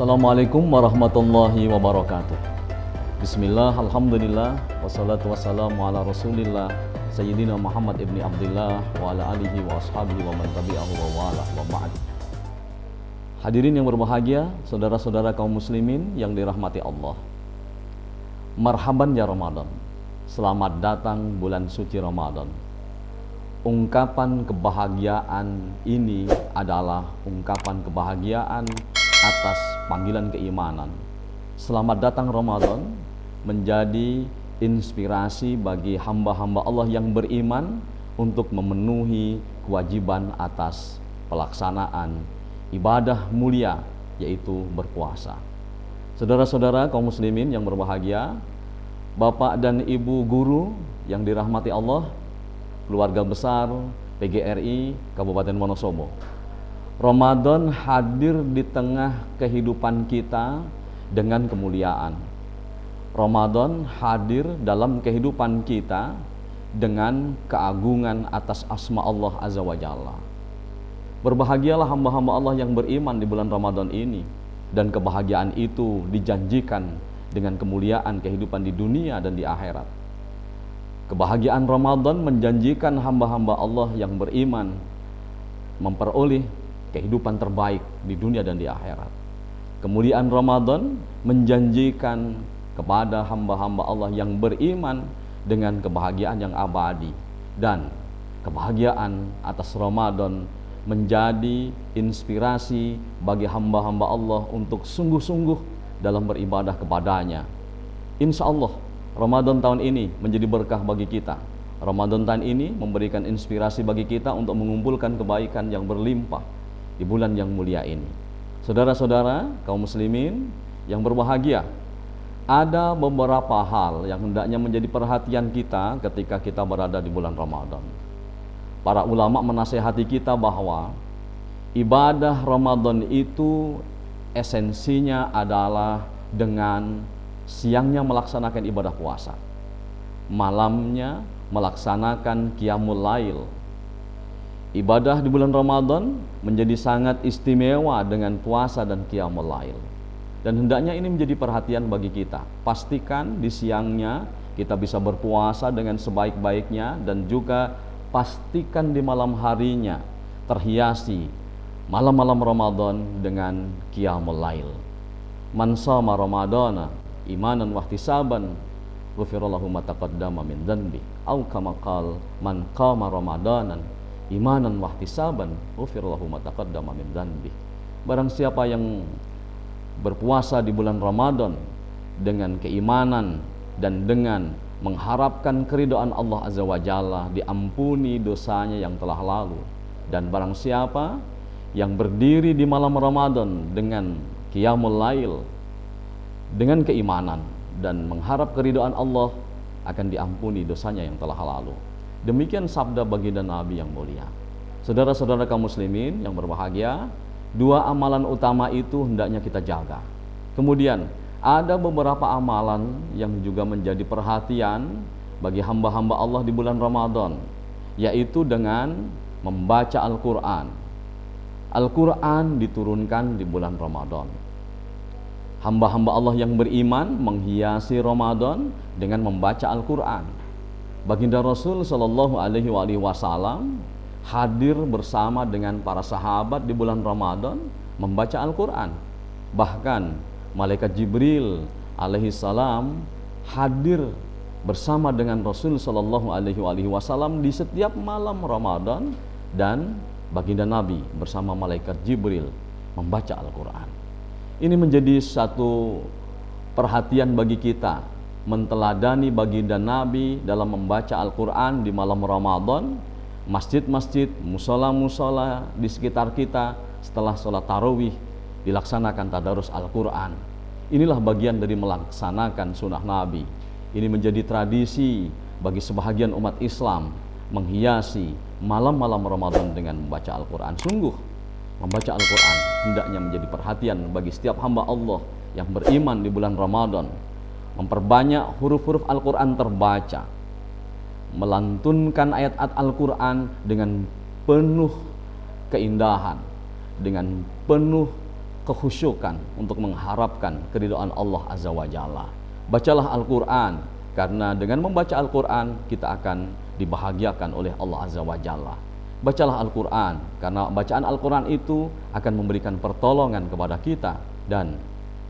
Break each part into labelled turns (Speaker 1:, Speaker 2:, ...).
Speaker 1: Assalamualaikum warahmatullahi wabarakatuh. Bismillah, alhamdulillah, wassalatu wassalamu ala rasulillah Sayyidina Muhammad ibni Abdillah wa ala alihi wa ashabihi wa man tabi'ahu wa wala wa ba'd. Hadirin yang berbahagia, saudara-saudara kaum muslimin yang dirahmati Allah. Marhaban ya Ramadan. Selamat datang bulan suci Ramadan. Ungkapan kebahagiaan ini adalah ungkapan kebahagiaan atas panggilan keimanan. Selamat datang Ramadan menjadi inspirasi bagi hamba-hamba Allah yang beriman untuk memenuhi kewajiban atas pelaksanaan ibadah mulia, yaitu berpuasa. Saudara-saudara kaum muslimin yang berbahagia, Bapak dan Ibu guru yang dirahmati Allah, keluarga besar PGRI Kabupaten Wonosobo, Ramadan hadir di tengah kehidupan kita dengan kemuliaan. Ramadan hadir dalam kehidupan kita dengan keagungan atas asma Allah Azza wa Jalla. Berbahagialah hamba-hamba Allah yang beriman di bulan Ramadan ini, dan kebahagiaan itu dijanjikan dengan kemuliaan kehidupan di dunia dan di akhirat. Kebahagiaan Ramadan menjanjikan hamba-hamba Allah yang beriman memperoleh kehidupan terbaik di dunia dan di akhirat. Kemuliaan Ramadan menjanjikan kepada hamba-hamba Allah yang beriman dengan kebahagiaan yang abadi, dan kebahagiaan atas Ramadan menjadi inspirasi bagi hamba-hamba Allah untuk sungguh-sungguh dalam beribadah kepadanya. Insya Allah Ramadan tahun ini menjadi berkah bagi kita. Ramadan tahun ini memberikan inspirasi bagi kita untuk mengumpulkan kebaikan yang berlimpah di bulan yang mulia ini. Saudara-saudara kaum muslimin yang berbahagia, ada beberapa hal yang hendaknya menjadi perhatian kita ketika kita berada di bulan Ramadan. Para ulama menasihati kita bahwa ibadah Ramadan itu esensinya adalah dengan siangnya melaksanakan ibadah puasa, malamnya melaksanakan qiyamul lail. Ibadah di bulan Ramadan menjadi sangat istimewa dengan puasa dan qiyamul lail. Dan hendaknya ini menjadi perhatian bagi kita. Pastikan di siangnya kita bisa berpuasa dengan sebaik-baiknya, dan juga pastikan di malam harinya terhiasi malam-malam Ramadan dengan qiyamul lail. Man shama Ramadana imanan wahtisaban ghufira lahu ma taqaddama min dhanbi, au kama qala man qama ramadanan imanan wahtisaban ghufira lahu ma taqaddama min dhanbi. Barang siapa yang berpuasa di bulan Ramadan dengan keimanan dan dengan mengharapkan keridhaan Allah Azza wa Jalla, diampuni dosanya yang telah lalu. Dan barang siapa yang berdiri di malam Ramadan dengan qiyamul lail dengan keimanan dan mengharap keridhaan Allah, akan diampuni dosanya yang telah lalu. Demikian sabda baginda Nabi yang mulia. Saudara-saudara kaum muslimin yang berbahagia, dua amalan utama itu hendaknya kita jaga. Kemudian ada beberapa amalan yang juga menjadi perhatian bagi hamba-hamba Allah di bulan Ramadan, yaitu dengan membaca Al-Quran. Al-Quran diturunkan di bulan Ramadan. Hamba-hamba Allah yang beriman menghiasi Ramadan dengan membaca Al-Quran. Baginda Rasul Shallallahu Alaihi Wasallam hadir bersama dengan para sahabat di bulan Ramadan membaca Al-Quran. Bahkan malaikat Jibril alaihi salam hadir bersama dengan Rasul Shallallahu Alaihi Wasallam di setiap malam Ramadan, dan baginda Nabi bersama malaikat Jibril membaca Al-Quran. Ini menjadi satu perhatian bagi kita, menteladani baginda Nabi dalam membaca Al-Quran di malam Ramadan. Masjid-masjid, musola-musola di sekitar kita setelah sholat tarawih dilaksanakan tadarus Al-Quran. Inilah bagian dari melaksanakan sunnah Nabi. Ini menjadi tradisi bagi sebahagian umat Islam menghiasi malam-malam Ramadan dengan membaca Al-Quran. Sungguh membaca Al-Quran hendaknya menjadi perhatian bagi setiap hamba Allah yang beriman di bulan Ramadan. Memperbanyak huruf-huruf Al-Quran terbaca, melantunkan ayat-ayat Al-Quran dengan penuh keindahan, dengan penuh kekhusyukan untuk mengharapkan keridhaan Allah Azza wa Jalla. Bacalah Al-Quran, karena dengan membaca Al-Quran kita akan dibahagiakan oleh Allah Azza wa Jalla. Bacalah Al-Quran, karena bacaan Al-Quran itu akan memberikan pertolongan kepada kita. Dan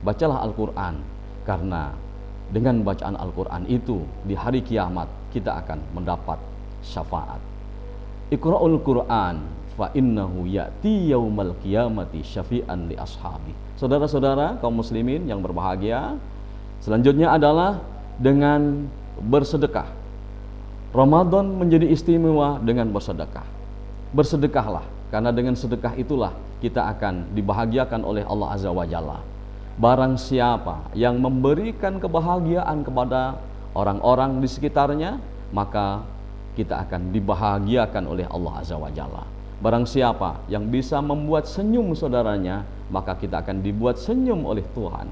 Speaker 1: bacalah Al-Quran, karena dengan bacaan Al-Quran itu di hari kiamat kita akan mendapat syafaat. Iqra'ul Quran fa innahu ya'ti yaumal qiyamati syafi'an li ashabi. Saudara-saudara kaum muslimin yang berbahagia, selanjutnya adalah dengan bersedekah. Ramadan menjadi istimewa dengan bersedekah. Bersedekahlah, karena dengan sedekah itulah kita akan dibahagiakan oleh Allah Azza wa Jalla. Barang siapa yang memberikan kebahagiaan kepada orang-orang di sekitarnya, maka kita akan dibahagiakan oleh Allah Azza wa Jalla. Barang siapa yang bisa membuat senyum saudaranya, maka kita akan dibuat senyum oleh Tuhan.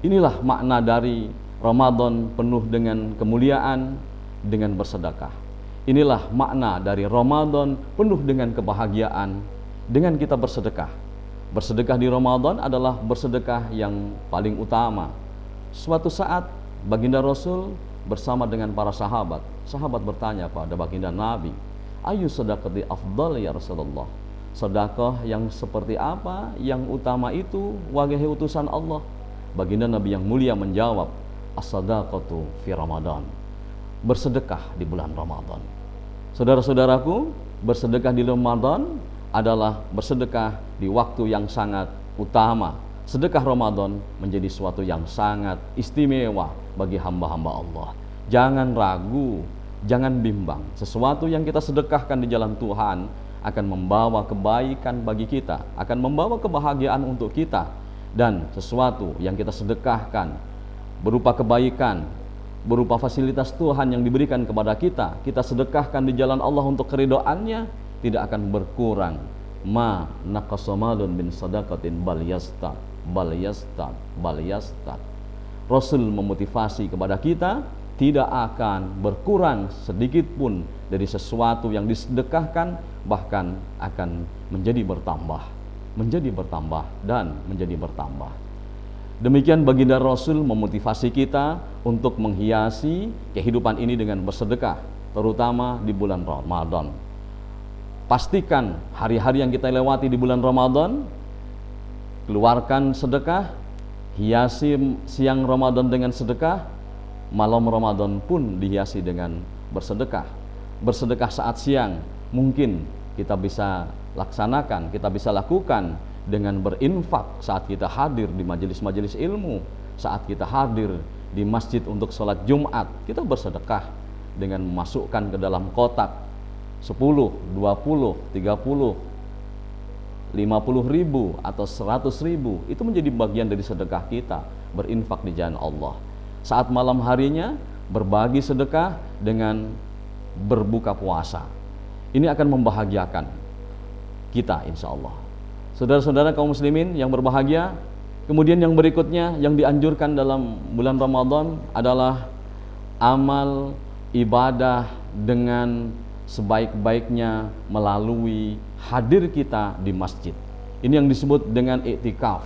Speaker 1: Inilah makna dari Ramadan penuh dengan kemuliaan, dengan bersedekah. Inilah makna dari Ramadan penuh dengan kebahagiaan, dengan kita bersedekah. Bersedekah di Ramadan adalah bersedekah yang paling utama. Suatu saat baginda Rasul bersama dengan para sahabat. Sahabat bertanya pada baginda Nabi, "Ayu sedekati afdal ya Rasulullah?" Sedekah yang seperti apa yang utama itu, wahai utusan Allah? Baginda Nabi yang mulia menjawab, "As-sadaqatu fi Ramadan." Bersedekah di bulan Ramadan. Saudara-saudaraku, bersedekah di Ramadan adalah bersedekah di waktu yang sangat utama. Sedekah Ramadan menjadi suatu yang sangat istimewa bagi hamba-hamba Allah. Jangan ragu, jangan bimbang. Sesuatu yang kita sedekahkan di jalan Tuhan akan membawa kebaikan bagi kita, akan membawa kebahagiaan untuk kita. Dan sesuatu yang kita sedekahkan berupa kebaikan, berupa fasilitas Tuhan yang diberikan kepada kita, kita sedekahkan di jalan Allah untuk keridhaannya, tidak akan berkurang. Ma naqasa malun min sadaqatin bal yastad, bal yastad, bal yastad. Rasul memotivasi kepada kita, tidak akan berkurang sedikit pun dari sesuatu yang disedekahkan, bahkan akan menjadi bertambah, menjadi bertambah dan menjadi bertambah. Demikian baginda Rasul memotivasi kita untuk menghiasi kehidupan ini dengan bersedekah, terutama di bulan Ramadan. Pastikan hari-hari yang kita lewati di bulan Ramadan, keluarkan sedekah, hiasi siang Ramadan dengan sedekah, malam Ramadan pun dihiasi dengan bersedekah. Bersedekah saat siang mungkin kita bisa laksanakan, kita bisa lakukan dengan berinfak saat kita hadir di majelis-majelis ilmu, saat kita hadir di masjid untuk sholat Jumat, kita bersedekah dengan memasukkan ke dalam kotak 10, 20, 30, 50 ribu atau 100 ribu. Itu menjadi bagian dari sedekah kita, berinfak di jalan Allah. Saat malam harinya berbagi sedekah dengan berbuka puasa. Ini akan membahagiakan kita insya Allah. Saudara-saudara kaum muslimin yang berbahagia, kemudian yang berikutnya yang dianjurkan dalam bulan Ramadan adalah amal ibadah dengan sebaik-baiknya melalui hadir kita di masjid. Ini yang disebut dengan iktikaf.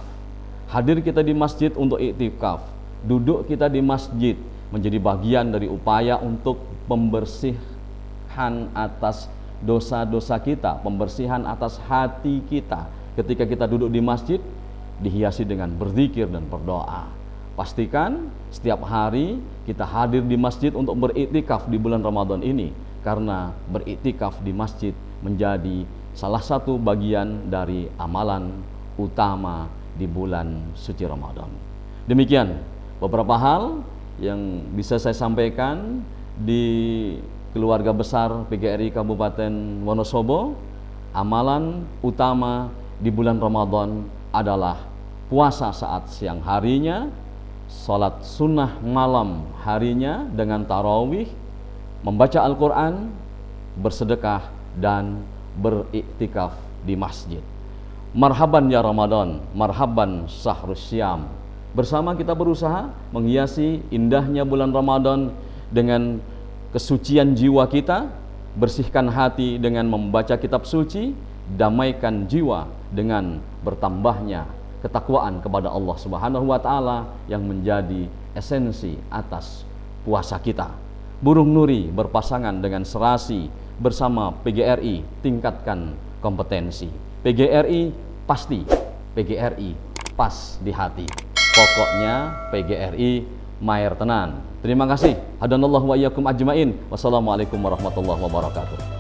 Speaker 1: Hadir kita di masjid untuk iktikaf. Duduk kita di masjid menjadi bagian dari upaya untuk pembersihan atas dosa-dosa kita, pembersihan atas hati kita. Ketika kita duduk di masjid, dihiasi dengan berzikir dan berdoa. Pastikan setiap hari kita hadir di masjid untuk beriktikaf di bulan Ramadan ini, karena beriktikaf di masjid menjadi salah satu bagian dari amalan utama di bulan suci Ramadan. Demikian beberapa hal yang bisa saya sampaikan di keluarga besar PGRI Kabupaten Wonosobo. Amalan utama di bulan Ramadan adalah puasa saat siang harinya, sholat sunnah malam harinya dengan tarawih, membaca Al-Quran, bersedekah, dan beriktikaf di masjid. Marhaban ya Ramadan, marhaban syahrus syam. Bersama kita berusaha menghiasi indahnya bulan Ramadan dengan kesucian jiwa kita, bersihkan hati dengan membaca kitab suci, damaikan jiwa dengan bertambahnya ketakwaan kepada Allah Subhanahu wa taala yang menjadi esensi atas puasa kita. Burung Nuri berpasangan dengan Serasi bersama PGRI tingkatkan kompetensi. PGRI pasti, PGRI pas di hati. Pokoknya PGRI maer tenan. Terima kasih. Hadanallahu wa iyyakum ajmain. Wassalamualaikum warahmatullahi wabarakatuh.